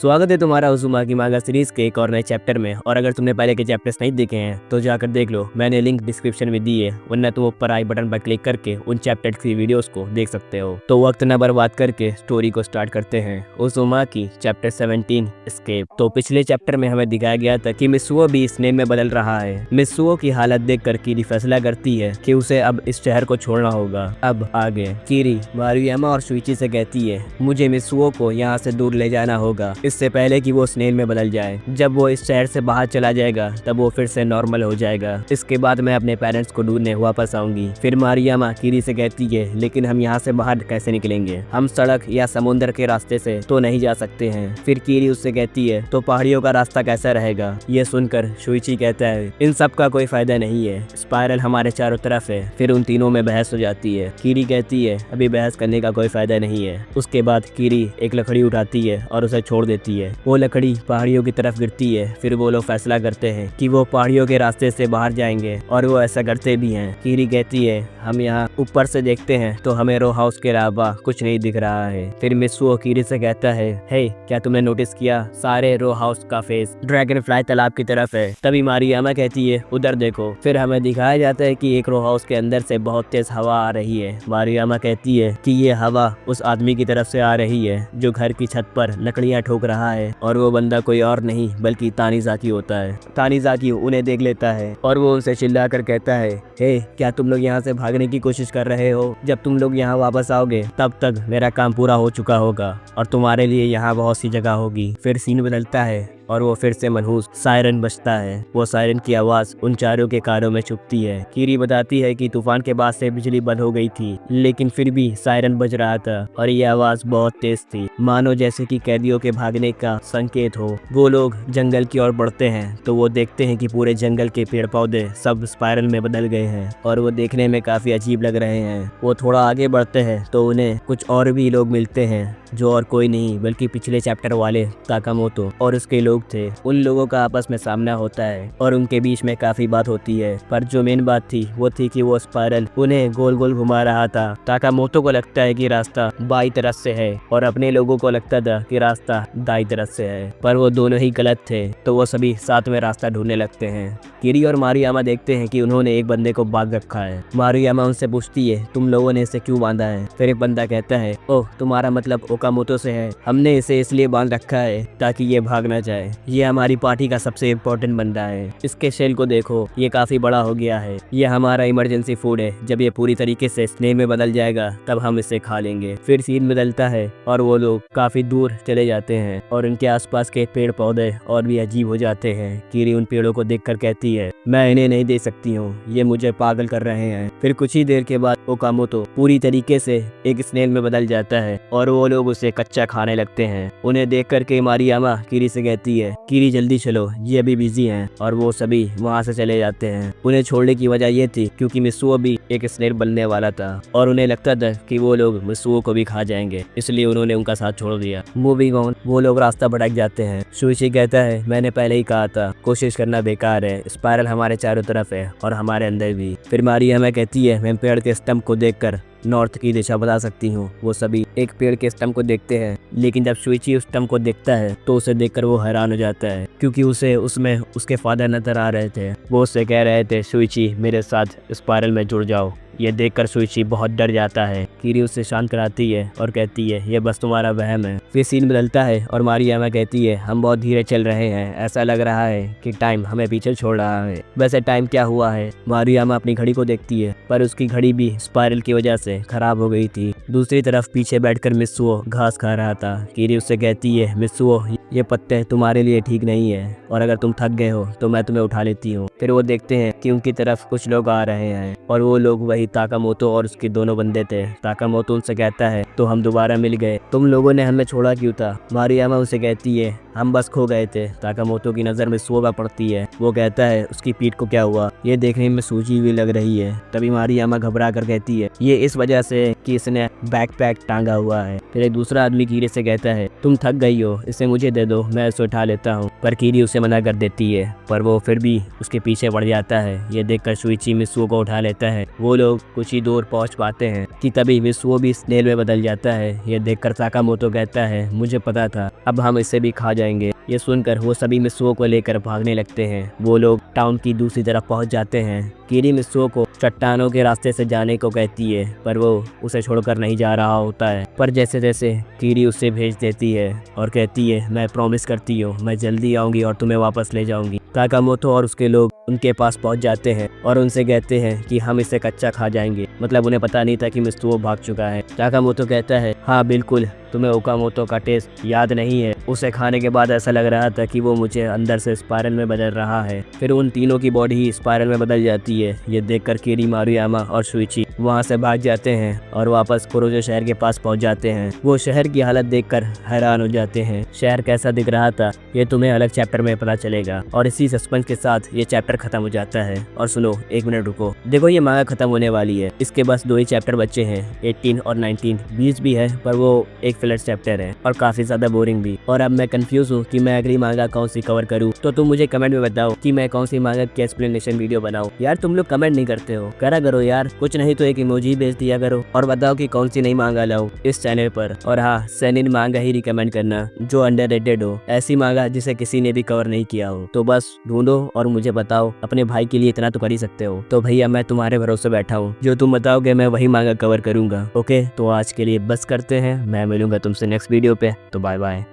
स्वागत है तुम्हारा उज़ुमाकी मांगा सीरीज के एक और नए चैप्टर में। और अगर तुमने पहले के चैप्टर्स नहीं देखे हैं तो जाकर देख लो, मैंने लिंक डिस्क्रिप्शन में दी है, वरना तुम ऊपर आई बटन पर क्लिक करके उन चैप्टर्स की वीडियोस को देख सकते हो। तो वक्त न बर्बाद करके स्टोरी को स्टार्ट करते हैं। Uzumaki chapter 17 escape. तो पिछले चैप्टर में हमें दिखाया गया था कि मित्सुओ भी इस नेम में बदल रहा है। मित्सुओ की हालत देखकर कीरी फैसला करती है कि उसे अब इस शहर को छोड़ना होगा। अब आगे कीरी मारुयामा और शुइची से कहती है, मुझे मित्सुओ को यहाँ से दूर ले जाना होगा, इससे पहले कि वो स्नेल में बदल जाए। जब वो इस शहर से बाहर चला जाएगा तब वो फिर से नॉर्मल हो जाएगा। इसके बाद मैं अपने पेरेंट्स को ढूंढने वापस आऊंगी। फिर मारुयामा कीरी से कहती है, लेकिन हम यहाँ से बाहर कैसे निकलेंगे? हम सड़क या समुद्र के रास्ते से तो नहीं जा सकते हैं। फिर कीरी उससे कहती है, तो पहाड़ियों का रास्ता कैसा रहेगा? ये सुनकर शुइची कहता है, इन सब का कोई फायदा नहीं है, स्पाइरल हमारे चारों तरफ है। फिर उन तीनों में बहस हो जाती है। कीरी कहती है, अभी बहस करने का कोई फायदा नहीं है। उसके बाद कीरी एक लकड़ी उठाती है और उसे छोड़ देती है। वो लकड़ी पहाड़ियों की तरफ गिरती है। फिर वो लोग फैसला करते हैं कि वो पहाड़ियों के रास्ते से बाहर जाएंगे और वो ऐसा करते भी हैं। कीरी कहती है, हम यहाँ ऊपर से देखते हैं तो हमें रो हाउस के अलावा कुछ नहीं दिख रहा है। फिर मित्सुओ कीरी से कहता है, हे क्या तुमने नोटिस किया, सारे रो हाउस का फेस ड्रैगन फ्लाई तालाब की तरफ है। तभी मारुयामा कहती है, उधर देखो। फिर हमें दिखाया जाता है कि एक रो हाउस के अंदर से बहुत तेज हवा आ रही है। मारुयामा कहती है कि ये हवा उस आदमी की तरफ से आ रही है जो घर की छत पर लकड़ियां ठोक रहा है, और वो बंदा कोई और नहीं बल्कि तानीजाकी होता है। तानीजाकी उन्हें देख लेता है और वो उनसे चिल्लाकर कहता है, हे क्या तुम लोग यहाँ से भागने की कोशिश कर रहे हो? जब तुम लोग यहाँ वापस आओगे तब तक मेरा काम पूरा हो चुका होगा और तुम्हारे लिए यहाँ बहुत सी जगह होगी। फिर सीन बदलता है और वो फिर से मनहूस सायरन बजता है। वो सायरन की आवाज उन चारों के कानों में चुभती है। कीरी बताती है कि तूफान के बाद से बिजली बंद हो गई थी, लेकिन फिर भी सायरन बज रहा था और ये आवाज बहुत तेज थी, मानो जैसे कि कैदियों के भागने का संकेत हो। वो लोग जंगल की ओर बढ़ते हैं तो वो देखते हैं कि पूरे जंगल के पेड़ पौधे सब स्पाइरल में बदल गए हैं और वो देखने में काफी अजीब लग रहे हैं। वो थोड़ा आगे बढ़ते हैं तो उन्हें कुछ और भी लोग मिलते हैं जो और कोई नहीं बल्कि पिछले चैप्टर वाले ताकामोतो और उसके लोग थे। उन लोगों का आपस में सामना होता है और उनके बीच में काफी बात होती है, पर जो मेन बात थी वो थी कि वो स्पाइरल उन्हें गोल गोल घुमा रहा था। ताकामोतो को लगता है कि रास्ता बाई तरफ से है और अपने लोगों को लगता था कि रास्ता दाई तरफ से है, पर वो दोनों ही गलत थे। तो वो सभी साथ में रास्ता ढूंढने लगते हैं। कीरी और मारुयामा देखते हैं कि उन्होंने एक बंदे को बांध रखा है। मारुयामा उनसे पूछती है, तुम लोगों ने इसे क्यों बांधा है? फिर एक बंदा कहता है, ओह तुम्हारा मतलब ओकामोतो से है, हमने इसे इसलिए बांध रखा है ताकि ये भाग ना जाए। ये हमारी पार्टी का सबसे इम्पोर्टेंट बंदा है। इसके शेल को देखो, ये काफी बड़ा हो गया है। ये हमारा इमरजेंसी फूड है, जब ये पूरी तरीके से स्नेह में बदल जाएगा तब हम इसे खा लेंगे। फिर सीन बदलता है और वो लोग काफी दूर चले जाते हैं और उनके आसपास के पेड़ पौधे और भी अजीब हो जाते हैं। कीरी उन पेड़ों को देखकर कहती है, मैं इन्हें नहीं दे सकती हूँ, ये मुझे पागल कर रहे हैं। फिर कुछ ही देर के बाद ओकामोतो पूरी तरीके से एक स्नेल में बदल जाता है और वो लोग उसे कच्चा खाने लगते हैं। उन्हें देख करके मारुयामा कीरी से कहती है, कीरी जल्दी चलो, ये अभी बिजी हैं। और वो सभी वहाँ से चले जाते हैं। उन्हें छोड़ने की वजह ये थी क्योंकि मित्सुओ भी एक स्नेल बनने वाला था और उन्हें लगता था कि वो लोग मित्सुओ को भी खा जाएंगे, इसलिए उन्होंने उनका साथ छोड़ दिया। मूविंग ऑन, वो लोग रास्ता भटक जाते हैं। शुइची कहता है, मैंने पहले ही कहा था कोशिश करना बेकार है, स्पाइरल हमारे चारों तरफ है और हमारे अंदर भी। फिर मारुयामा कहती है, मैं पेड़ के स्टंप को देखकर नॉर्थ की दिशा बता सकती हूँ। वो सभी एक पेड़ के स्टंप को देखते हैं, लेकिन जब शुइची उस स्टंप को देखता है तो उसे देखकर वो हैरान हो जाता है क्योंकि उसे उसमें उसके फादर नजर आ रहे थे। वो उससे कह रहे थे, शुइची मेरे साथ स्पाइरल में जुड़ जाओ। ये देखकर शुइची बहुत डर जाता है। कीरी उसे शांत कराती है और कहती है, ये बस तुम्हारा वहम है। फिर सीन बदलता है और मारुयामा कहती है, हम बहुत धीरे चल रहे हैं, ऐसा लग रहा है कि टाइम हमें पीछे छोड़ रहा है। वैसे टाइम क्या हुआ है? मारुयामा अपनी घड़ी को देखती है, पर उसकी घड़ी भी स्पाइरल की वजह से खराब हो गई थी। दूसरी तरफ पीछे बैठकर मित्सुओ घास खा रहा था। कीरी उससे कहती है, मित्सुओ ये पत्ते तुम्हारे लिए ठीक नहीं है और अगर तुम थक गए हो तो मैं तुम्हें उठा लेती हूँ। फिर वो देखते हैं कि उनकी तरफ कुछ लोग आ रहे हैं और वो लोग वही ताकामोतो और उसके दोनों बंदे थे। ताकामोतो उनसे कहता है, तो हम दोबारा मिल गए, तुम लोगों ने हमें छोड़ा क्यों था? मारुयामा उसे कहती है, हम बस खो गए थे। साकामोतो की नज़र मित्सुओ पर पड़ती है। वो कहता है उसकी पीठ को क्या हुआ, ये देखने में सूजी हुई लग रही है। तभी मारियामा घबरा कर कहती है ये इस वजह से कि इसने बैकपैक टांगा हुआ है। फिर एक दूसरा आदमी कीरी से कहता है तुम थक गई हो, इसे मुझे दे दो, मैं इसे उठा लेता हूँ। पर कीरी उसे मना कर देती है, पर वो फिर भी उसके पीछे पड़ जाता है। ये देखकर शुइची मित्सुओ को उठा लेता है। वो लोग कुछ ही दूर पहुंच पाते हैं कि तभी मित्सुओ भी स्नेल में बदल जाता है। ये देखकर साकामोतो कहता है मुझे पता था, अब हम इसे भी खा जाएंगे। ये सुनकर वो सभी मित्सुओ को लेकर भागने लगते हैं। वो लोग टाउन की दूसरी तरफ पहुंच जाते हैं। कीरी मित्सुओ को चट्टानों के रास्ते से जाने को कहती है, पर वो उसे छोड़कर नहीं जा रहा होता है। पर जैसे जैसे कीरी उसे भेज देती है और कहती है मैं प्रॉमिस करती हूँ मैं जल्दी आऊंगी और तुम्हें वापस ले जाऊंगी। साकामोतो और उसके लोग उनके पास पहुंच जाते हैं और उनसे कहते हैं कि हम इसे कच्चा खा जाएंगे। मतलब उन्हें पता नहीं था कि मित्सुओ भाग चुका है। साकामोतो कहता है हाँ बिल्कुल, तुम्हें ओकामोतो का टेस्ट याद नहीं है। उसे खाने के बाद ऐसा लग रहा था कि वो मुझे अंदर से स्पाइरल में बदल रहा है। फिर उन तीनों की बॉडी ही स्पाइरल में बदल जाती है। ये देखकर कीरी, मारुयामा और शुइची वहाँ से भाग जाते हैं और वापस कुरोजो शहर के पास पहुँच जाते हैं। वो शहर की हालत देखकर हैरान हो जाते हैं। शहर कैसा दिख रहा था ये तुम्हें अलग चैप्टर में पता चलेगा। और इसी सस्पेंस के साथ ये चैप्टर खत्म हो जाता है। और सुनो, एक मिनट रुको, देखो ये मांगा खत्म होने वाली है। इसके बस 2 ही चैप्टर बचे हैं, 18 और 19। 20 भी है पर वो एक फिलर चैप्टर है और काफी ज्यादा बोरिंग भी। और अब मैं कंफ्यूज हूँ कि मैं अगली मांगा कौन सी कवर करूँ। तो तुम मुझे कमेंट में बताओ कि मैं कौन सी मांगा की एक्सप्लेनेशन वीडियो बनाऊँ। यार तुम लोग कमेंट नहीं करते हो, करा करो यार, कुछ नहीं तो एक इमोजी भेज दिया करो और बताओ कि कौन सी नई मांगा लाऊं इस चैनल पर। और हाँ, सेनिन मांगा ही रिकमेंड करना जो अंडररेटेड हो, ऐसी मांगा जिसे किसी ने भी कवर नहीं किया हो। तो बस ढूंढो और मुझे बताओ। अपने भाई के लिए इतना तो कर ही सकते हो। तो भैया मैं तुम्हारे भरोसे बैठा हूँ, जो तुम बताओगे मैं वही मांगा कवर करूंगा। ओके, तो आज के लिए बस करते हैं। मैं मिलूंगा तुमसे नेक्स्ट वीडियो पे। तो बाय बाय।